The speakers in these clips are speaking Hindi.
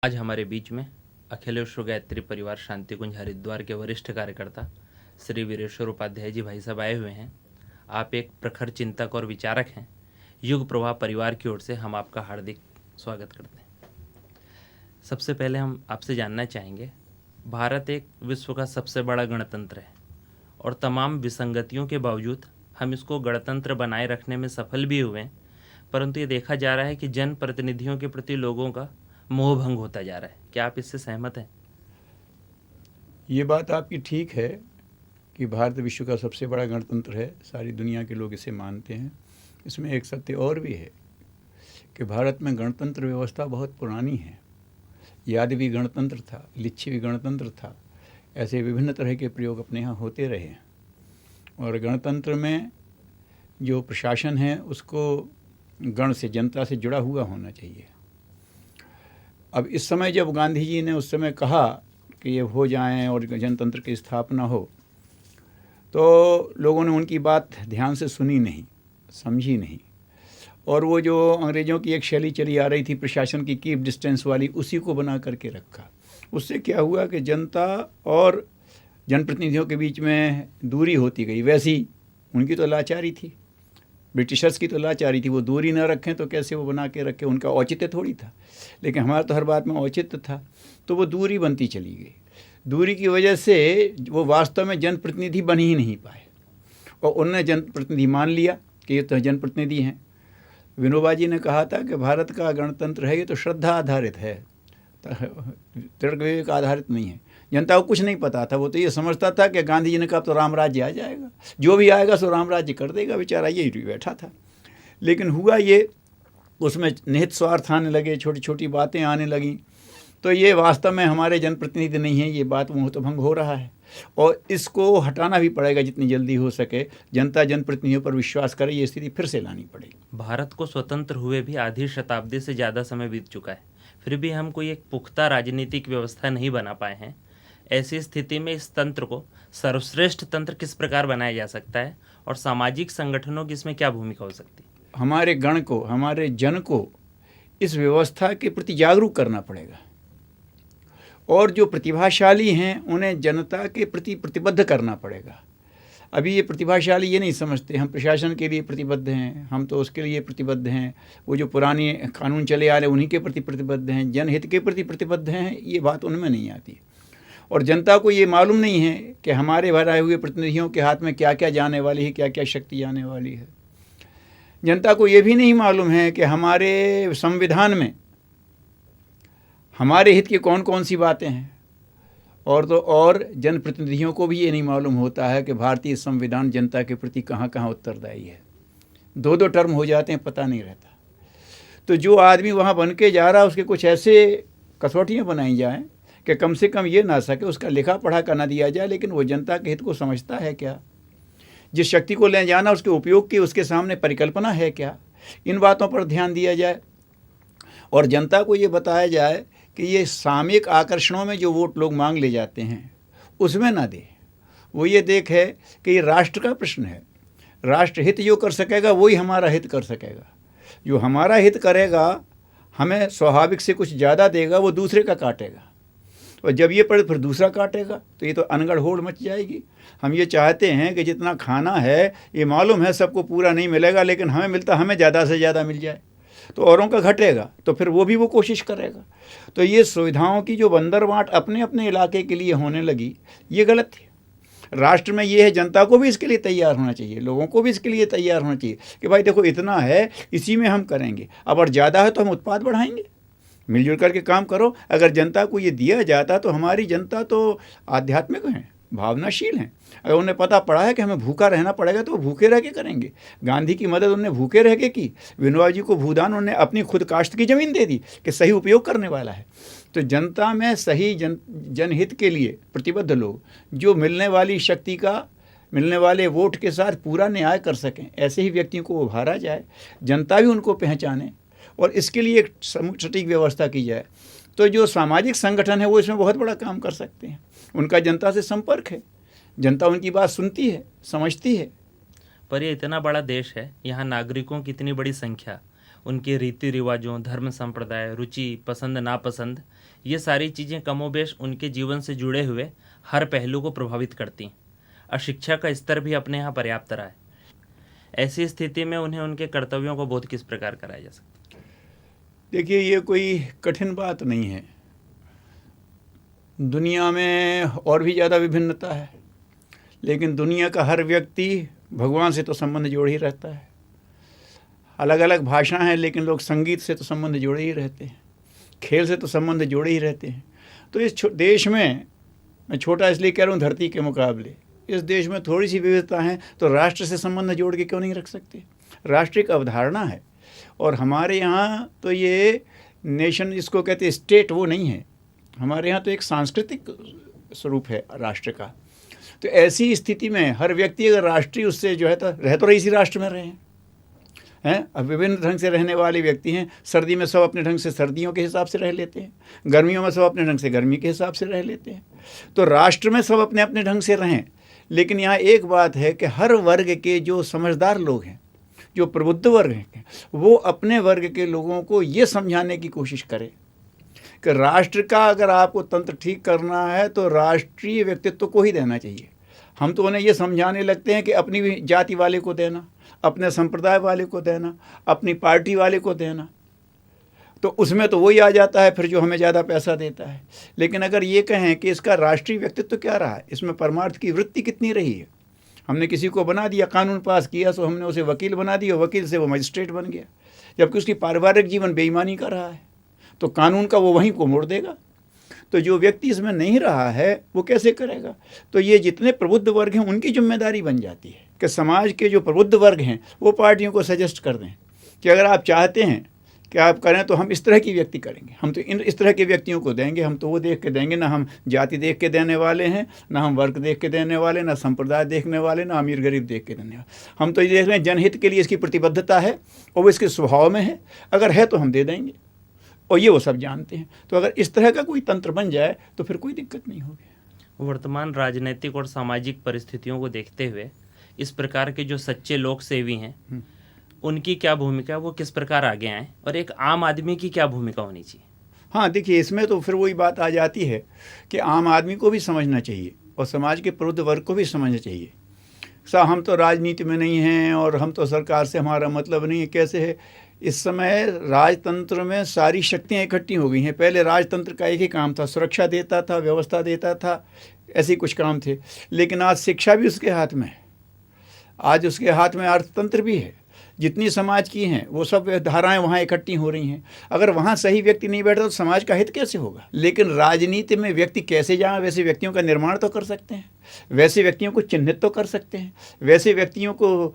आज हमारे बीच में अखिलेश्वर गायत्री परिवार शांति कुंज हरिद्वार के वरिष्ठ कार्यकर्ता श्री वीरेश्वर उपाध्याय जी भाई साहब आए हुए हैं। आप एक प्रखर चिंतक और विचारक हैं। युग प्रवाह परिवार की ओर से हम आपका हार्दिक स्वागत करते हैं। सबसे पहले हम आपसे जानना चाहेंगे, भारत एक विश्व का सबसे बड़ा गणतंत्र है और तमाम विसंगतियों के बावजूद हम इसको गणतंत्र बनाए रखने में सफल भी हुए हैं, परंतु ये देखा जा रहा है कि जनप्रतिनिधियों के प्रति लोगों का मोह भंग होता जा रहा है। क्या आप इससे सहमत हैं? ये बात आपकी ठीक है कि भारत विश्व का सबसे बड़ा गणतंत्र है। सारी दुनिया के लोग इसे मानते हैं। इसमें एक सत्य और भी है कि भारत में गणतंत्र व्यवस्था बहुत पुरानी है। यादवी गणतंत्र था, लिच्छवी गणतंत्र था, ऐसे विभिन्न तरह के प्रयोग अपने यहाँ होते रहे हैं। और गणतंत्र में जो प्रशासन है उसको गण से, जनता से जुड़ा हुआ होना चाहिए। अब इस समय जब गांधी जी ने उस समय कहा कि ये हो जाएं और जनतंत्र की स्थापना हो, तो लोगों ने उनकी बात ध्यान से सुनी नहीं, समझी नहीं, और वो जो अंग्रेज़ों की एक शैली चली आ रही थी प्रशासन की कीप डिस्टेंस वाली, उसी को बना करके रखा। उससे क्या हुआ कि जनता और जनप्रतिनिधियों के बीच में दूरी होती गई। वैसी उनकी तो लाचारी थी, ब्रिटिशर्स की तो लाचारी थी, वो दूरी ना रखें तो कैसे वो बना के रखें, उनका औचित्य थोड़ी था। लेकिन हमारा तो हर बात में औचित्य था, तो वो दूरी बनती चली गई। दूरी की वजह से वो वास्तव में जनप्रतिनिधि बन ही नहीं पाए, और उन्होंने जनप्रतिनिधि मान लिया कि ये तो जनप्रतिनिधि हैं। विनोबा जी ने कहा था कि भारत का गणतंत्र है ये तो श्रद्धा आधारित है, तर्क विवेक आधारित नहीं है। जनता को कुछ नहीं पता था, वो तो ये समझता था कि गांधी जी ने कहा तो राम राज्य आ जाएगा, जो भी आएगा सो राम राज्य कर देगा, बेचारा यही बैठा था। लेकिन हुआ ये, उसमें निहित स्वार्थ आने लगे, छोटी छोटी बातें आने लगीं, तो ये वास्तव में हमारे जनप्रतिनिधि नहीं है, ये बात मोह तो भंग हो रहा है और इसको हटाना भी पड़ेगा जितनी जल्दी हो सके। जनता जनप्रतिनिधियों पर विश्वास करे, ये स्थिति फिर से लानी पड़ेगी। भारत को स्वतंत्र हुए भी आधी शताब्दी से ज़्यादा समय बीत चुका है, फिर भी हम कोई एक पुख्ता राजनीतिक व्यवस्था नहीं बना पाए हैं। ऐसी स्थिति में इस तंत्र को सर्वश्रेष्ठ तंत्र किस प्रकार बनाया जा सकता है और सामाजिक संगठनों की इसमें क्या भूमिका हो सकती है? हमारे गण को, हमारे जन को इस व्यवस्था के प्रति जागरूक करना पड़ेगा, और जो प्रतिभाशाली हैं उन्हें जनता के प्रति प्रतिबद्ध करना पड़ेगा। अभी ये प्रतिभाशाली ये नहीं समझते हम प्रशासन के लिए प्रतिबद्ध हैं, हम तो उसके लिए प्रतिबद्ध हैं, वो जो पुराने कानून चले आ रहे उन्हीं के प्रति प्रतिबद्ध हैं, जनहित के प्रति प्रतिबद्ध हैं, ये बात उनमें नहीं आती। और जनता को ये मालूम नहीं है कि हमारे बनाए हुए प्रतिनिधियों के हाथ में क्या क्या जाने वाली है, क्या क्या शक्ति जाने वाली है। जनता को ये भी नहीं मालूम है कि हमारे संविधान में हमारे हित की कौन कौन सी बातें हैं, और जनप्रतिनिधियों को भी ये नहीं मालूम होता है कि भारतीय संविधान जनता के प्रति कहाँ कहाँ उत्तरदायी है। दो दो टर्म हो जाते हैं, पता नहीं रहता। तो जो आदमी वहाँ बन के जा रहा है उसके कुछ ऐसे कसौटियाँ बनाई जाएँ कि कम से कम ये ना सके उसका लिखा पढ़ा का ना दिया जाए, लेकिन वो जनता के हित को समझता है क्या, जिस शक्ति को ले जाना उसके उपयोग की उसके सामने परिकल्पना है क्या, इन बातों पर ध्यान दिया जाए। और जनता को ये बताया जाए कि ये सामयिक आकर्षणों में जो वोट लोग मांग ले जाते हैं उसमें ना दे। वो ये देखे कि ये राष्ट्र का प्रश्न है, राष्ट्र हित जो कर सकेगा वही हमारा हित कर सकेगा। जो हमारा हित करेगा, हमें स्वाभाविक से कुछ ज़्यादा देगा, वो दूसरे का काटेगा, और जब ये पड़े फिर दूसरा काटेगा, तो ये तो अनगढ़ होड़ मच जाएगी। हम ये चाहते हैं कि जितना खाना है ये मालूम है सबको पूरा नहीं मिलेगा, लेकिन हमें मिलता, हमें ज़्यादा से ज़्यादा मिल जाए, तो औरों का घटेगा, तो फिर वो भी वो कोशिश करेगा। तो ये सुविधाओं की जो बंदरबांट अपने अपने इलाके के लिए होने लगी, ये गलत है। राष्ट्र में ये है, जनता को भी इसके लिए तैयार होना चाहिए, लोगों को भी इसके लिए तैयार होना चाहिए कि भाई देखो इतना है, इसी में हम करेंगे, अब और ज़्यादा है तो हम उत्पाद बढ़ाएंगे, मिलजुल करके काम करो। अगर जनता को ये दिया जाता तो हमारी जनता तो आध्यात्मिक है, भावनाशील हैं। अगर उन्हें पता पड़ा है कि हमें भूखा रहना पड़ेगा तो वो भूखे रह के करेंगे। गांधी की मदद उन्हें भूखे रह के की, विनोबा जी को भूदान उन्हें अपनी खुद काश्त की ज़मीन दे दी कि सही उपयोग करने वाला है। तो जनता में सही जनहित के लिए प्रतिबद्ध लोग जो मिलने वाली शक्ति का, मिलने वाले वोट के साथ पूरा न्याय कर सकें, ऐसे ही व्यक्तियों को उभारा जाए, जनता भी उनको पहचाने, और इसके लिए एक सटीक व्यवस्था की जाए। तो जो सामाजिक संगठन है वो इसमें बहुत बड़ा काम कर सकते हैं। उनका जनता से संपर्क है, जनता उनकी बात सुनती है, समझती है। पर ये इतना बड़ा देश है, यहाँ नागरिकों की इतनी बड़ी संख्या, उनके रीति रिवाजों, धर्म संप्रदाय, रुचि, पसंद नापसंद, ये सारी चीज़ें कमोबेश उनके जीवन से जुड़े हुए हर पहलू को प्रभावित करती हैं। अशिक्षा का स्तर भी अपने यहाँ पर्याप्त रहा है। ऐसी स्थिति में उन्हें उनके कर्तव्यों को बोध किस प्रकार कराया जा सकता है? देखिए, ये कोई कठिन बात नहीं है। दुनिया में और भी ज़्यादा विभिन्नता है, लेकिन दुनिया का हर व्यक्ति भगवान से तो संबंध जोड़ ही रहता है। अलग अलग भाषाएं हैं, लेकिन लोग संगीत से तो संबंध जोड़े ही रहते हैं, खेल से तो संबंध जोड़े ही रहते हैं। तो इस देश में, मैं छोटा इसलिए कह रहा हूँ धरती के मुकाबले, इस देश में थोड़ी सी विविधता है, तो राष्ट्र से संबंध जोड़ के क्यों नहीं रख सकते? राष्ट्र एक अवधारणा है, और हमारे यहाँ तो ये नेशन, इसको कहते हैं स्टेट, वो नहीं है। हमारे यहाँ तो एक सांस्कृतिक स्वरूप है राष्ट्र का। तो ऐसी स्थिति में हर व्यक्ति अगर राष्ट्रीय उससे जो है तो रह तो इसी राष्ट्र में रहे हैं। अब विभिन्न ढंग से रहने वाले व्यक्ति हैं। सर्दी में सब अपने ढंग से सर्दियों के हिसाब से रह लेते हैं, गर्मियों में सब अपने ढंग से गर्मी के हिसाब से रह लेते हैं। तो राष्ट्र में सब अपने अपने ढंग से रहें, लेकिन यहाँ एक बात है कि हर वर्ग के जो समझदार लोग हैं, जो प्रबुद्ध वर्ग हैं, वो अपने वर्ग के लोगों को ये समझाने की कोशिश करें कि राष्ट्र का अगर आपको तंत्र ठीक करना है तो राष्ट्रीय व्यक्तित्व को ही देना चाहिए। हम तो उन्हें ये समझाने लगते हैं कि अपनी जाति वाले को देना, अपने संप्रदाय वाले को देना, अपनी पार्टी वाले को देना, तो उसमें तो वही आ जाता है फिर जो हमें ज़्यादा पैसा देता है। लेकिन अगर ये कहें कि इसका राष्ट्रीय व्यक्तित्व क्या रहा है, इसमें परमार्थ की वृत्ति कितनी रही है। हमने किसी को बना दिया, कानून पास किया, तो हमने उसे वकील बना दिया, वकील से वो मजिस्ट्रेट बन गया, जबकि उसकी पारिवारिक जीवन बेईमानी का रहा है, तो कानून का वो वहीं को मोड़ देगा। तो जो व्यक्ति इसमें नहीं रहा है वो कैसे करेगा? तो ये जितने प्रबुद्ध वर्ग हैं उनकी जिम्मेदारी बन जाती है कि समाज के जो प्रबुद्ध वर्ग हैं वो पार्टियों को सजेस्ट कर दें कि अगर आप चाहते हैं कि आप करें तो हम इस तरह की व्यक्ति करेंगे, हम तो इस तरह के व्यक्तियों को देंगे, हम तो वो देख के देंगे, ना हम जाति देख के देने वाले हैं, ना हम वर्ग देख के देने वाले, ना संप्रदाय देखने वाले, ना अमीर गरीब देख के देने वाले। हम तो ये देख रहे हैं जनहित के लिए इसकी प्रतिबद्धता है और वो इसके स्वभाव में है, अगर है तो हम दे देंगे, और ये वो सब जानते हैं। तो अगर इस तरह का कोई तंत्र बन जाए तो फिर कोई दिक्कत नहीं होगी। वर्तमान राजनीतिक और सामाजिक परिस्थितियों को देखते हुए इस प्रकार के जो सच्चे लोक सेवी हैं उनकी क्या भूमिका, वो किस प्रकार आगे आएँ, और एक आम आदमी की क्या भूमिका होनी चाहिए? हाँ, देखिए, इसमें तो फिर वही बात आ जाती है कि आम आदमी को भी समझना चाहिए और समाज के प्रबुद्ध वर्ग को भी समझना चाहिए। हम तो राजनीति में नहीं हैं और हम तो सरकार से हमारा मतलब नहीं है। कैसे है, इस समय राजतंत्र में सारी शक्तियाँ इकट्ठी हो गई हैं। पहले राजतंत्र का एक ही काम था, सुरक्षा देता था, व्यवस्था देता था, ऐसे कुछ काम थे। लेकिन आज शिक्षा भी उसके हाथ में है, आज उसके हाथ में अर्थतंत्र भी है। जितनी समाज की हैं वो सब धाराएं वहाँ इकट्ठी हो रही हैं। अगर वहाँ सही व्यक्ति नहीं बैठता तो समाज का हित कैसे होगा? लेकिन राजनीति में व्यक्ति कैसे जाएं, वैसे व्यक्तियों का निर्माण तो कर सकते हैं, वैसे व्यक्तियों को चिन्हित तो कर सकते हैं, वैसे व्यक्तियों को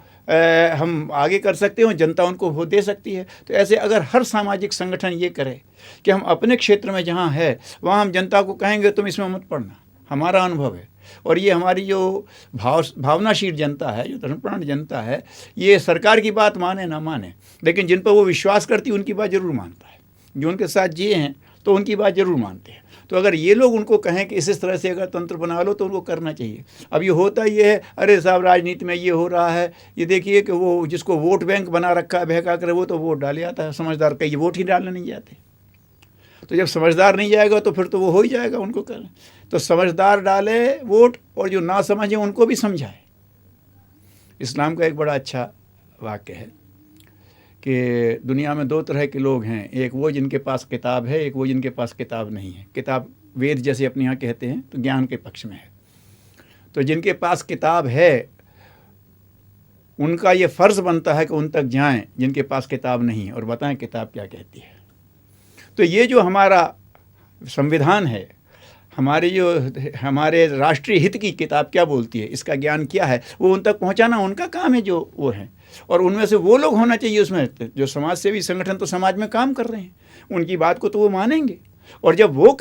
हम आगे कर सकते हैं, जनता उनको वोट दे सकती है। तो ऐसे अगर हर सामाजिक संगठन ये करे कि हम अपने क्षेत्र में जहाँ है वहाँ हम जनता को कहेंगे तुम इसमें मत पड़ना, हमारा अनुभव है। और ये हमारी जो भावनाशील जनता है, जो धर्मप्राण जनता है, ये सरकार की बात माने ना माने, लेकिन जिन पर वो विश्वास करती है उनकी बात ज़रूर मानता है। जो उनके साथ जिए हैं तो उनकी बात ज़रूर मानते हैं। तो अगर ये लोग उनको कहें कि इस तरह से अगर तंत्र बना लो तो उनको करना चाहिए। अब ये होता ये है, अरे साहब राजनीति में ये हो रहा है, ये देखिए कि वो जिसको वोट बैंक बना रखा है बहका कर, वो तो वोट डाल जाता है। समझदार कई वोट ही डालने नहीं जाते। तो जब समझदार नहीं जाएगा तो फिर तो वो हो ही जाएगा, उनको करें। तो समझदार डाले वोट और जो ना समझे उनको भी समझाए। इस्लाम का एक बड़ा अच्छा वाक्य है कि दुनिया में दो तरह के लोग हैं, एक वो जिनके पास किताब है, एक वो जिनके पास किताब नहीं है। किताब वेद जैसे अपने यहाँ कहते हैं तो ज्ञान के पक्ष में है। तो जिनके पास किताब है उनका ये फ़र्ज़ बनता है कि उन तक जाएं जिनके पास किताब नहीं है और बताएं किताब क्या कहती है। तो ये जो हमारा संविधान है, हमारे राष्ट्रीय हित की किताब क्या बोलती है, इसका ज्ञान क्या है, वो उन तक पहुंचाना उनका काम है जो वो है। और उनमें से वो लोग होना चाहिए उसमें जो समाज सेवी संगठन तो समाज में काम कर रहे हैं, उनकी बात को तो वो मानेंगे। और जब वो